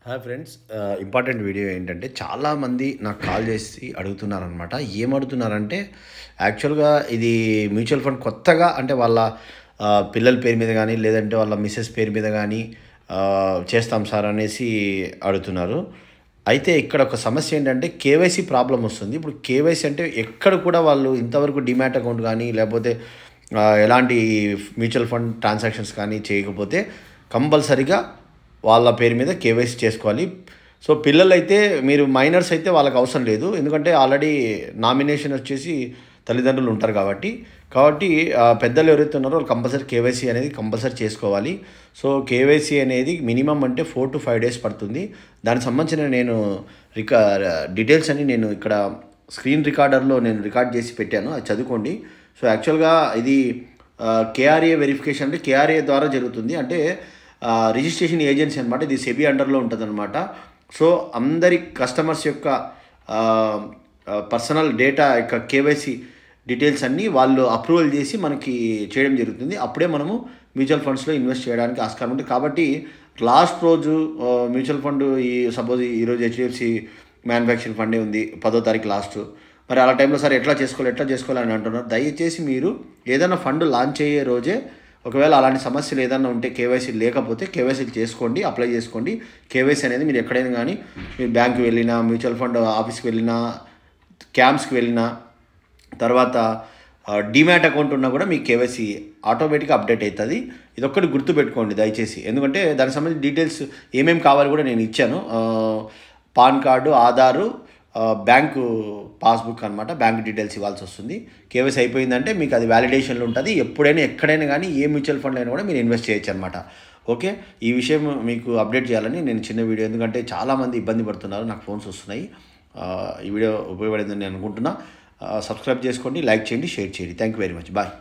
Hi friends, important video ఏంటంటే చాలామంది నాకు కాల్ చేసి అడుగుతున్నారనమాట. ఏమడుగుతున్నారంటే యాక్చువల్గా ఇది మ్యూచువల్ ఫండ్ కొత్తగా అంటే వాళ్ళ పిల్లల పేరు మీద కానీ లేదంటే వాళ్ళ మిసెస్ పేరు మీద కానీ చేస్తాం సార్ అనేసి అడుగుతున్నారు. అయితే ఇక్కడ ఒక సమస్య ఏంటంటే కేవైసీ ప్రాబ్లం వస్తుంది. ఇప్పుడు కేవైసీ అంటే ఎక్కడ కూడా వాళ్ళు ఇంతవరకు డిమాట్ అకౌంట్ కానీ లేకపోతే ఎలాంటి మ్యూచువల్ ఫండ్ ట్రాన్సాక్షన్స్ కానీ చేయకపోతే కంపల్సరీగా వాళ్ళ పేరు మీద కేవైసీ చేసుకోవాలి. సో పిల్లలైతే మీరు మైనర్స్ అయితే వాళ్ళకి అవసరం లేదు, ఎందుకంటే ఆల్రెడీ నామినేషన్ వచ్చేసి తల్లిదండ్రులు ఉంటారు కాబట్టి పెద్దలు ఎవరైతే ఉన్నారో వాళ్ళు కంపల్సరీ కేవైసీ అనేది కంపల్సరీ చేసుకోవాలి. సో కేవైసీ అనేది మినిమం అంటే 4 to 5 days పడుతుంది. దానికి సంబంధించిన నేను డీటెయిల్స్ అని నేను ఇక్కడ స్క్రీన్ రికార్డర్లో నేను రికార్డ్ చేసి పెట్టాను, అది చదువుకోండి. సో యాక్చువల్గా ఇది కేఆర్ఏ వెరిఫికేషన్ అంటే కేఆర్ఏ ద్వారా జరుగుతుంది. అంటే రిజిస్ట్రేషన్ ఏజెన్సీ అనమాట. ఇది సెబీ అండర్లో ఉంటుంది అనమాట. సో అందరి కస్టమర్స్ యొక్క పర్సనల్ డేటా యొక్క కేవైసీ డీటెయిల్స్ అన్నీ వాళ్ళు అప్రూవల్ చేసి మనకి చేయడం జరుగుతుంది. అప్పుడే మనము మ్యూచువల్ ఫండ్స్లో ఇన్వెస్ట్ చేయడానికి ఆస్కారం ఉంటుంది. కాబట్టి లాస్ట్ రోజు మ్యూచువల్ ఫండ్ సపోజ్ ఈరోజు హెచ్డిఎఫ్సి మ్యానుఫ్యాక్చరింగ్ ఫండే ఉంది, 10వ తారీఖు లాస్ట్. మరి అలా టైంలో సార్ ఎట్లా చేసుకోవాలి అని అంటున్నారు. దయచేసి మీరు ఏదైనా ఫండ్ లాంచ్ అయ్యే రోజే ఒకవేళ అలాంటి సమస్యలు ఏదైనా ఉంటే కేవైసీ లేకపోతే కేవైసీలు చేసుకోండి, అప్లై చేసుకోండి. కేవైసీ అనేది మీరు ఎక్కడైనా కానీ మీరు బ్యాంకుకి వెళ్ళినా, మ్యూచువల్ ఫండ్ ఆఫీస్కి వెళ్ళినా, క్యాంప్స్కి వెళ్ళినా, తర్వాత డిమాట్ అకౌంట్ ఉన్నా కూడా మీ కేవైసీ ఆటోమేటిక్గా అప్డేట్ అవుతుంది. ఇది ఒక్కటి గుర్తుపెట్టుకోండి దయచేసి, ఎందుకంటే దానికి సంబంధించిన డీటెయిల్స్ ఏమేమి కావాలి కూడా నేను ఇచ్చాను. Pan card, Aadhaar, bank passbook అనమాట. బ్యాంక్ డీటెయిల్స్ ఇవ్వాల్సి వస్తుంది. కేవైసీ అయిపోయిందంటే మీకు అది వ్యాలిడేషన్లో ఉంటుంది. ఎప్పుడైనా ఎక్కడైనా కానీ ఏ మ్యూచువల్ ఫండ్ అయినా కూడా మీరు ఇన్వెస్ట్ చేయొచ్చు అనమాట. ఓకే, ఈ విషయం మీకు అప్డేట్ చేయాలని నేను చిన్న వీడియో, ఎందుకంటే చాలామంది ఇబ్బంది పడుతున్నారు, నాకు ఫోన్స్ వస్తున్నాయి. ఈ వీడియో ఉపయోగపడిందని నేను అనుకుంటున్నా. సబ్స్క్రైబ్ చేసుకోండి, లైక్ చేయండి, షేర్ చేయండి. Thank you very much. Bye.